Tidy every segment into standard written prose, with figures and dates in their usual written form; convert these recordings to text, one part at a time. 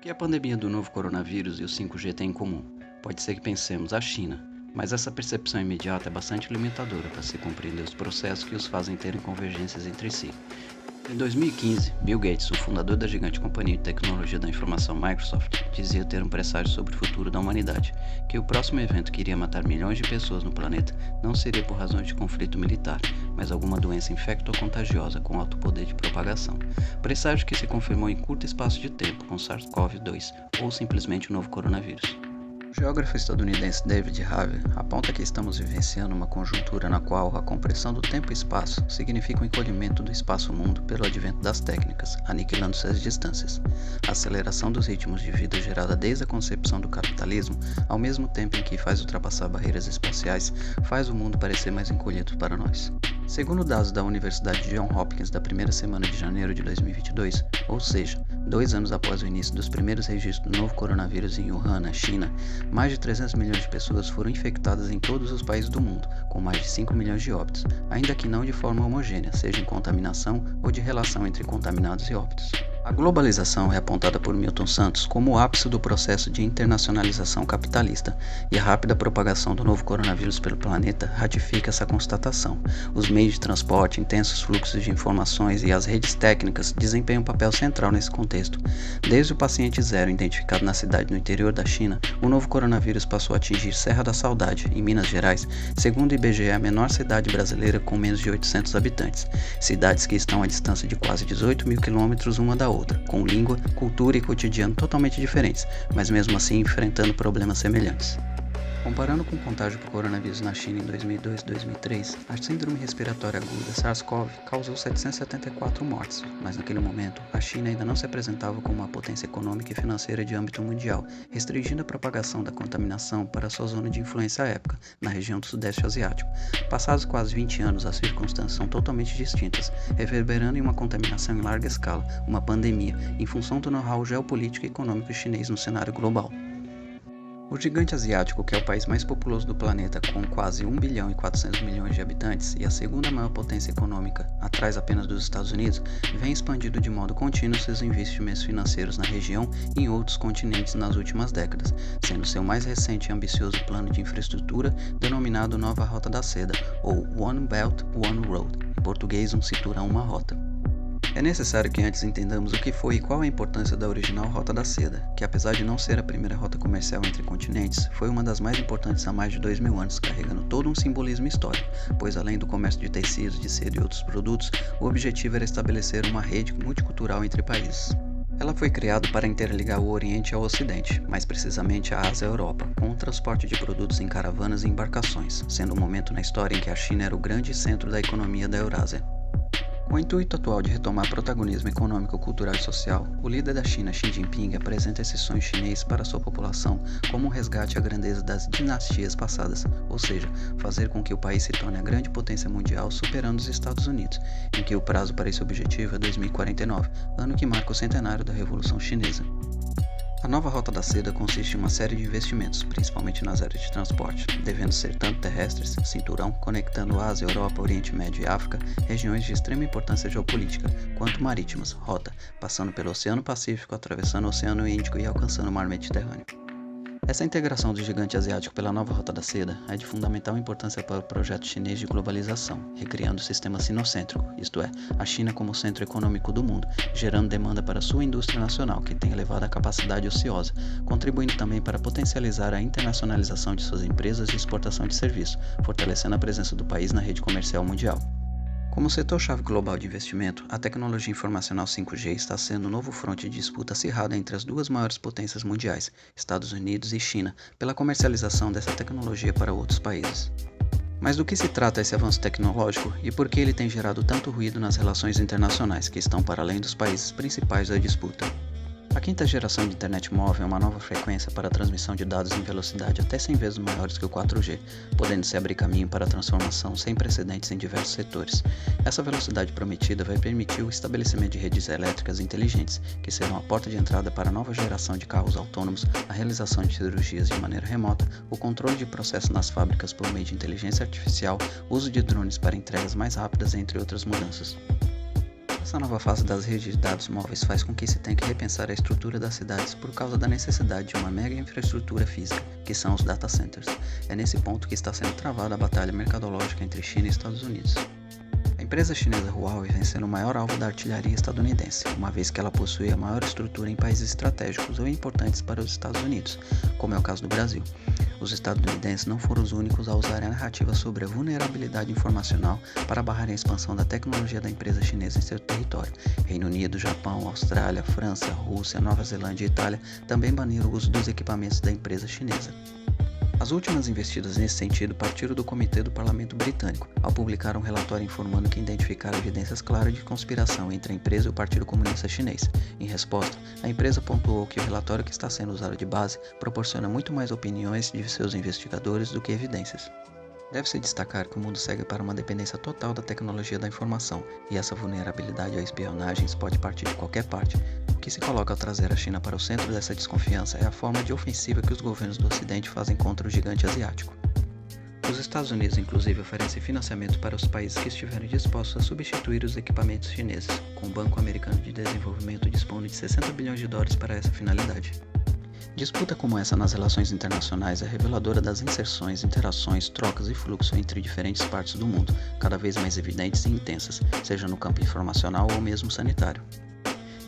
Que a pandemia do novo coronavírus e o 5G têm em comum? Pode ser que pensemos a China, mas essa percepção imediata é bastante limitadora para se compreender os processos que os fazem terem convergências entre si. Em 2015, Bill Gates, o fundador da gigante companhia de tecnologia da informação Microsoft, dizia ter um presságio sobre o futuro da humanidade, que o próximo evento que iria matar milhões de pessoas no planeta não seria por razões de conflito militar, mas alguma doença infecto-contagiosa com alto poder de propagação. Presságio que se confirmou em curto espaço de tempo com SARS-CoV-2, ou simplesmente o novo coronavírus. O geógrafo estadunidense David Harvey aponta que estamos vivenciando uma conjuntura na qual a compressão do tempo e espaço significa o encolhimento do espaço-mundo pelo advento das técnicas, aniquilando-se as distâncias. A aceleração dos ritmos de vida gerada desde a concepção do capitalismo, ao mesmo tempo em que faz ultrapassar barreiras espaciais, faz o mundo parecer mais encolhido para nós. Segundo dados da Universidade Johns Hopkins da primeira semana de janeiro de 2022, ou seja, 2 anos após o início dos primeiros registros do novo coronavírus em Wuhan, na China, mais de 300 milhões de pessoas foram infectadas em todos os países do mundo, com mais de 5 milhões de óbitos, ainda que não de forma homogênea, seja em contaminação ou de relação entre contaminados e óbitos. A globalização é apontada por Milton Santos como o ápice do processo de internacionalização capitalista, e a rápida propagação do novo coronavírus pelo planeta ratifica essa constatação. Os meios de transporte, intensos fluxos de informações e as redes técnicas desempenham um papel central nesse contexto. Desde o paciente zero identificado na cidade no interior da China, o novo coronavírus passou a atingir Serra da Saudade, em Minas Gerais, segundo o IBGE, a menor cidade brasileira com menos de 800 habitantes. Cidades que estão à distância de quase 18 mil quilômetros uma da outra, com língua, cultura e cotidiano totalmente diferentes, mas mesmo assim enfrentando problemas semelhantes. Comparando com o contágio por coronavírus na China em 2002 e 2003, a síndrome respiratória aguda SARS-CoV causou 774 mortes, mas naquele momento a China ainda não se apresentava como uma potência econômica e financeira de âmbito mundial, restringindo a propagação da contaminação para sua zona de influência à época, na região do Sudeste Asiático. Passados quase 20 anos, as circunstâncias são totalmente distintas, reverberando em uma contaminação em larga escala, uma pandemia, em função do know-how geopolítico e econômico chinês no cenário global. O gigante asiático, que é o país mais populoso do planeta, com quase 1 bilhão e 400 milhões de habitantes e a segunda maior potência econômica, atrás apenas dos Estados Unidos, vem expandindo de modo contínuo seus investimentos financeiros na região e em outros continentes nas últimas décadas, sendo seu mais recente e ambicioso plano de infraestrutura denominado Nova Rota da Seda, ou One Belt, One Road, em português, um cinturão, uma rota. É necessário que antes entendamos o que foi e qual a importância da original Rota da Seda, que apesar de não ser a primeira rota comercial entre continentes, foi uma das mais importantes há mais de 2000 anos, carregando todo um simbolismo histórico, pois além do comércio de tecidos, de seda e outros produtos, o objetivo era estabelecer uma rede multicultural entre países. Ela foi criada para interligar o Oriente ao Ocidente, mais precisamente a Ásia e a Europa, com o transporte de produtos em caravanas e embarcações, sendo um momento na história em que a China era o grande centro da economia da Eurásia. Com o intuito atual de retomar protagonismo econômico, cultural e social, o líder da China, Xi Jinping, apresenta esse sonho chinês para sua população como um resgate à grandeza das dinastias passadas, ou seja, fazer com que o país se torne a grande potência mundial superando os Estados Unidos, em que o prazo para esse objetivo é 2049, ano que marca o centenário da Revolução Chinesa. A nova Rota da Seda consiste em uma série de investimentos, principalmente nas áreas de transporte, devendo ser tanto terrestres, cinturão, conectando Ásia, Europa, Oriente Médio e África, regiões de extrema importância geopolítica, quanto marítimas, rota, passando pelo Oceano Pacífico, atravessando o Oceano Índico e alcançando o Mar Mediterrâneo. Essa integração do gigante asiático pela nova Rota da Seda é de fundamental importância para o projeto chinês de globalização, recriando o sistema sinocêntrico, isto é, a China como centro econômico do mundo, gerando demanda para sua indústria nacional, que tem elevada capacidade ociosa, contribuindo também para potencializar a internacionalização de suas empresas e exportação de serviços, fortalecendo a presença do país na rede comercial mundial. Como setor-chave global de investimento, a tecnologia informacional 5G está sendo o novo fronte de disputa acirrada entre as duas maiores potências mundiais, Estados Unidos e China, pela comercialização dessa tecnologia para outros países. Mas do que se trata esse avanço tecnológico e por que ele tem gerado tanto ruído nas relações internacionais que estão para além dos países principais da disputa? A quinta geração de internet móvel é uma nova frequência para a transmissão de dados em velocidade até 100 vezes maiores que o 4G, podendo-se abrir caminho para a transformação sem precedentes em diversos setores. Essa velocidade prometida vai permitir o estabelecimento de redes elétricas inteligentes, que serão a porta de entrada para a nova geração de carros autônomos, a realização de cirurgias de maneira remota, o controle de processos nas fábricas por meio de inteligência artificial, uso de drones para entregas mais rápidas, entre outras mudanças. Essa nova fase das redes de dados móveis faz com que se tenha que repensar a estrutura das cidades por causa da necessidade de uma mega infraestrutura física, que são os data centers. É nesse ponto que está sendo travada a batalha mercadológica entre China e Estados Unidos. A empresa chinesa Huawei vem sendo o maior alvo da artilharia estadunidense, uma vez que ela possui a maior estrutura em países estratégicos ou importantes para os Estados Unidos, como é o caso do Brasil. Os estadunidenses não foram os únicos a usarem a narrativa sobre a vulnerabilidade informacional para barrar a expansão da tecnologia da empresa chinesa em seu território. Reino Unido, Japão, Austrália, França, Rússia, Nova Zelândia e Itália também baniram o uso dos equipamentos da empresa chinesa. As últimas investidas nesse sentido partiram do Comitê do Parlamento Britânico, ao publicar um relatório informando que identificaram evidências claras de conspiração entre a empresa e o Partido Comunista Chinês. Em resposta, a empresa pontuou que o relatório que está sendo usado de base proporciona muito mais opiniões de seus investigadores do que evidências. Deve-se destacar que o mundo segue para uma dependência total da tecnologia da informação, e essa vulnerabilidade a espionagens pode partir de qualquer parte. O que se coloca ao trazer a China para o centro dessa desconfiança é a forma de ofensiva que os governos do Ocidente fazem contra o gigante asiático. Os Estados Unidos, inclusive, oferecem financiamento para os países que estiverem dispostos a substituir os equipamentos chineses, com o Banco Americano de Desenvolvimento dispondo de 60 bilhões de dólares para essa finalidade. Disputa como essa nas relações internacionais é reveladora das inserções, interações, trocas e fluxo entre diferentes partes do mundo, cada vez mais evidentes e intensas, seja no campo informacional ou mesmo sanitário.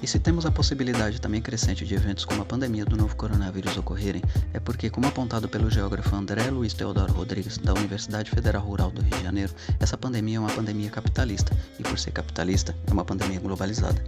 E se temos a possibilidade também crescente de eventos como a pandemia do novo coronavírus ocorrerem, é porque, como apontado pelo geógrafo André Luiz Teodoro Rodrigues, da Universidade Federal Rural do Rio de Janeiro, essa pandemia é uma pandemia capitalista, e por ser capitalista, é uma pandemia globalizada.